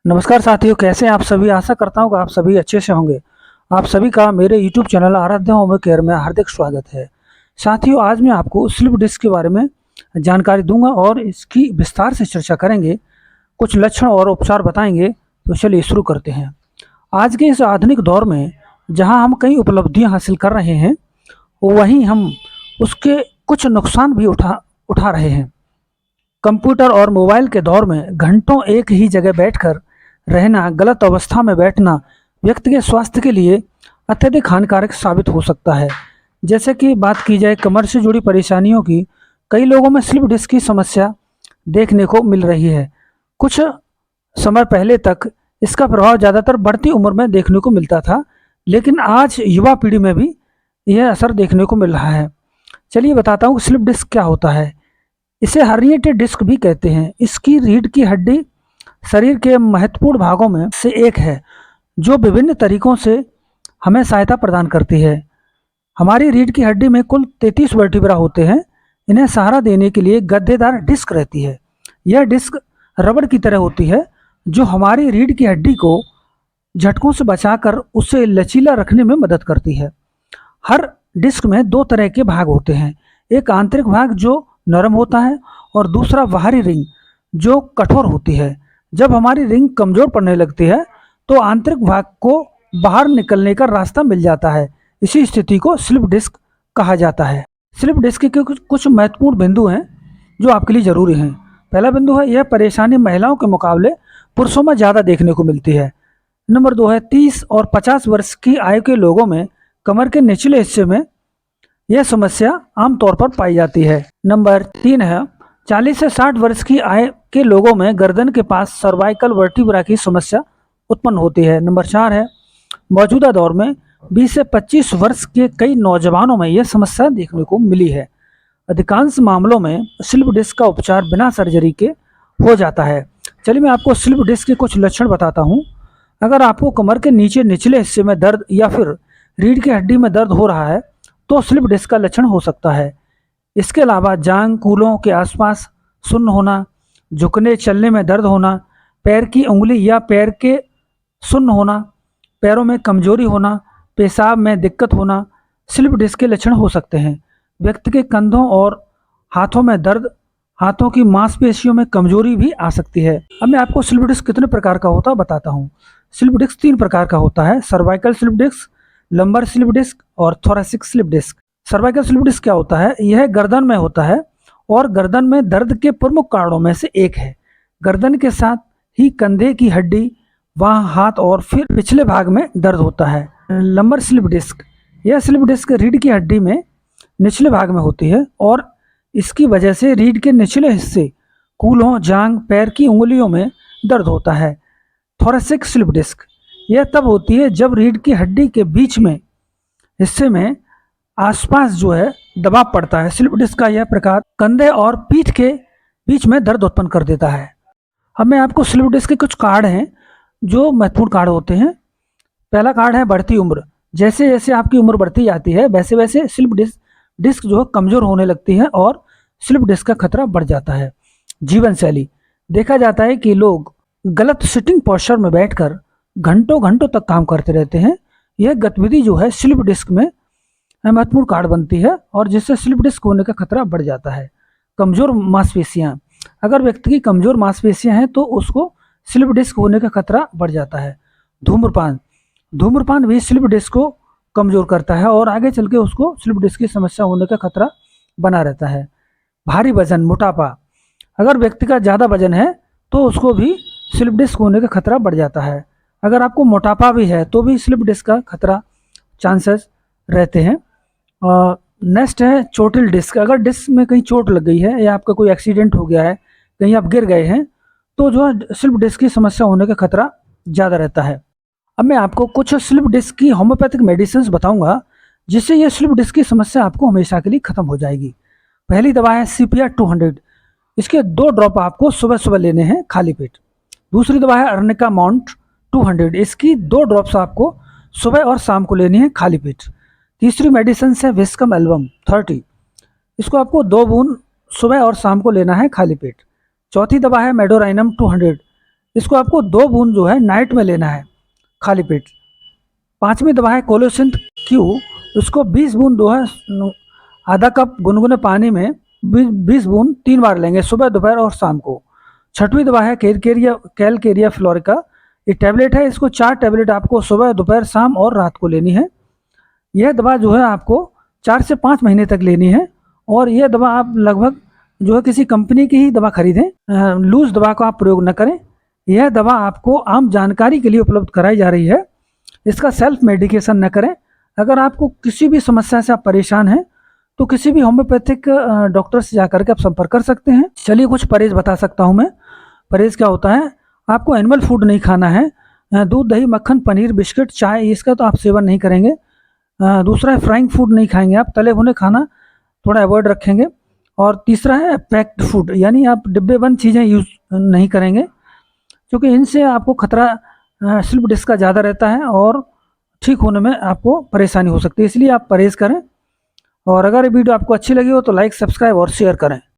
नमस्कार साथियों, कैसे हैं आप सभी। आशा करता हूँ कि आप सभी अच्छे से होंगे। आप सभी का मेरे YouTube चैनल आराध्य होम केयर में हार्दिक स्वागत है। साथियों, आज मैं आपको स्लिप डिस्क के बारे में जानकारी दूंगा और इसकी विस्तार से चर्चा करेंगे। कुछ लक्षण और उपचार बताएंगे। तो चलिए शुरू करते हैं। आज के इस आधुनिक दौर में जहाँ हम कई उपलब्धियाँ हासिल कर रहे हैं, वहीं हम उसके कुछ नुकसान भी उठा रहे हैं। कंप्यूटर और मोबाइल के दौर में घंटों एक ही जगह बैठकर रहना, गलत अवस्था में बैठना व्यक्ति के स्वास्थ्य के लिए अत्यधिक हानिकारक साबित हो सकता है। जैसे कि बात की जाए कमर से जुड़ी परेशानियों की, कई लोगों में स्लिप डिस्क की समस्या देखने को मिल रही है। कुछ समय पहले तक इसका प्रभाव ज़्यादातर बढ़ती उम्र में देखने को मिलता था, लेकिन आज युवा पीढ़ी में भी यह असर देखने को मिल रहा है। चलिए बताता हूँ स्लिप डिस्क क्या होता है। इसे हर्निएटेड डिस्क भी कहते हैं। इसकी रीढ़ की हड्डी शरीर के महत्वपूर्ण भागों में से एक है, जो विभिन्न तरीकों से हमें सहायता प्रदान करती है। हमारी रीढ़ की हड्डी में कुल 33 वर्टिब्रा होते हैं। इन्हें सहारा देने के लिए गद्देदार डिस्क रहती है। यह डिस्क रबड़ की तरह होती है, जो हमारी रीढ़ की हड्डी को झटकों से बचाकर उसे लचीला रखने में मदद करती है। हर डिस्क में दो तरह के भाग होते हैं। एक आंतरिक भाग जो नरम होता है और दूसरा बाहरी रिंग जो कठोर होती है। जब हमारी रिंग कमजोर पड़ने लगती है तो आंतरिक भाग को बाहर निकलने का रास्ता मिल जाता है। इसी स्थिति को स्लिप डिस्क कहा जाता है। स्लिप डिस्क के कुछ महत्वपूर्ण बिंदु हैं जो आपके लिए जरूरी हैं। पहला बिंदु है, यह परेशानी महिलाओं के मुकाबले पुरुषों में ज़्यादा देखने को मिलती है। नंबर 2 है, 30 और 50 वर्ष की आयु के लोगों में कमर के निचले हिस्से में यह समस्या आमतौर पर पाई जाती है। नंबर 3 है, 40 से 60 वर्ष की आयु के लोगों में गर्दन के पास सर्वाइकल वर्टिब्रा की समस्या उत्पन्न होती है। नंबर 4 है, मौजूदा दौर में 20 से 25 वर्ष के कई नौजवानों में यह समस्या देखने को मिली है। अधिकांश मामलों में स्लिप डिस्क का उपचार बिना सर्जरी के हो जाता है। चलिए मैं आपको स्लिप डिस्क के कुछ लक्षण बताता हूँ। अगर आपको कमर के नीचे निचले हिस्से में दर्द या फिर रीढ़ की हड्डी में दर्द हो रहा है तो स्लिप डिस्क का लक्षण हो सकता है। इसके अलावा जांघ, कूल्हों के आसपास सुन्न होना, झुकने चलने में दर्द होना, पैर की उंगली या पैर के सुन्न होना, पैरों में कमजोरी होना, पेशाब में दिक्कत होना स्लिप डिस्क के लक्षण हो सकते हैं। व्यक्ति के कंधों और हाथों में दर्द, हाथों की मांसपेशियों में कमजोरी भी आ सकती है। अब मैं आपको स्लिप डिस्क कितने प्रकार का होता है बताता हूँ। स्लिप डिस्क 3 प्रकार का होता है, cervical slip disc, lumbar slip disc और thoracic slip disc. Cervical slip disc क्या होता है? यह गर्दन में होता है और गर्दन में दर्द के प्रमुख कारणों में से एक है। गर्दन के साथ ही कंधे की हड्डी, वहाँ हाथ और फिर पिछले भाग में दर्द होता है। लंबर स्लिप डिस्क, यह स्लिप डिस्क रीढ़ की हड्डी में निचले भाग में होती है और इसकी वजह से रीढ़ के निचले हिस्से, कूल्हों, जांघ, पैर की उंगलियों में दर्द होता है। थोरेसिक स्लिप डिस्क, यह तब होती है जब रीढ़ की हड्डी के बीच में हिस्से में आसपास जो है दबाव पड़ता है। स्लिप डिस्क का यह प्रकार कंधे और पीठ के बीच में दर्द उत्पन्न कर देता है। अब मैं आपको स्लिप डिस्क के कुछ कारण हैं जो महत्वपूर्ण कारण होते हैं। पहला कारण है बढ़ती उम्र। जैसे जैसे आपकी उम्र बढ़ती जाती है वैसे वैसे स्लिप डिस्क जो है कमजोर होने लगती है और स्लिप डिस्क का खतरा बढ़ जाता है। जीवन शैली, देखा जाता है कि लोग गलत सिटिंग पोस्चर में बैठकर घंटों घंटों तक काम करते रहते हैं। यह गतिविधि जो है स्लिप डिस्क में महत्वपूर्ण कारण बनती है और जिससे स्लिप डिस्क होने का खतरा बढ़ जाता है। कमजोर मांसपेशियां, अगर व्यक्ति की कमजोर मांसपेशियां हैं तो उसको स्लिप डिस्क होने का खतरा बढ़ जाता है। धूम्रपान भी स्लिप डिस्क को कमजोर करता है और आगे चल के उसको स्लिप डिस्क की समस्या होने का खतरा बना रहता है। भारी वजन, मोटापा, अगर व्यक्ति का ज़्यादा वजन है तो उसको भी स्लिप डिस्क होने का खतरा बढ़ जाता है। अगर आपको मोटापा भी है तो भी स्लिप डिस्क का खतरा चांसेस रहते हैं। नेक्स्ट है चोटिल डिस्क, अगर डिस्क में कहीं चोट लग गई है या आपका कोई एक्सीडेंट हो गया है, कहीं आप गिर गए हैं तो जो है स्लिप डिस्क की समस्या होने का खतरा ज़्यादा रहता है। अब मैं आपको कुछ स्लिप डिस्क की होम्योपैथिक मेडिसिन बताऊंगा जिससे ये स्लिप डिस्क की समस्या आपको हमेशा के लिए खत्म हो जाएगी। पहली दवा है CPR 200, इसके 2 ड्रॉप आपको सुबह सुबह लेने हैं खाली पेट। दूसरी दवा है अर्निका माउंट 200, इसकी 2 ड्रॉप्स आपको सुबह और शाम को लेनी है खाली पेट। तीसरी मेडिसिन है विस्कम एल्बम 30, इसको आपको 2 बूंद सुबह और शाम को लेना है खाली पेट। चौथी दवा है मेडोराइनम 200, इसको आपको 2 बूंद जो है नाइट में लेना है खाली पेट। 5वीं दवा है कोलोसिंथ क्यू, उसको 20 बूंद जो है आधा कप गुनगुने पानी में 20 बूंद 3 बार लेंगे, सुबह दोपहर और शाम को। 6वीं दवा है कैलकेरिया फ्लोरिका, ये टैबलेट है, इसको 4 टैबलेट आपको सुबह दोपहर शाम और रात को लेनी है। यह दवा जो है आपको 4 से 5 महीने तक लेनी है, और यह दवा आप लगभग जो है किसी कंपनी की ही दवा खरीदें, लूज दवा का आप प्रयोग न करें। यह दवा आपको आम जानकारी के लिए उपलब्ध कराई जा रही है, इसका सेल्फ मेडिकेशन न करें। अगर आपको किसी भी समस्या से आप परेशान हैं तो किसी भी होम्योपैथिक डॉक्टर से जाकर के आप संपर्क कर सकते हैं। चलिए कुछ परहेज बता सकता हूँ मैं। परहेज क्या होता है, आपको एनिमल फूड नहीं खाना है, दूध दही मक्खन पनीर बिस्किट चाय इसका तो आप सेवन नहीं करेंगे। दूसरा है फ्राइंग फूड नहीं खाएंगे आप, तले भुने खाना थोड़ा अवॉइड रखेंगे। और तीसरा है पैक्ड फूड, यानी आप डिब्बे बंद चीज़ें यूज़ नहीं करेंगे, क्योंकि इनसे आपको खतरा स्लिप डिस्क का ज़्यादा रहता है और ठीक होने में आपको परेशानी हो सकती है, इसलिए आप परहेज़ करें। और अगर ये वीडियो आपको अच्छी लगी हो तो लाइक सब्सक्राइब और शेयर करें।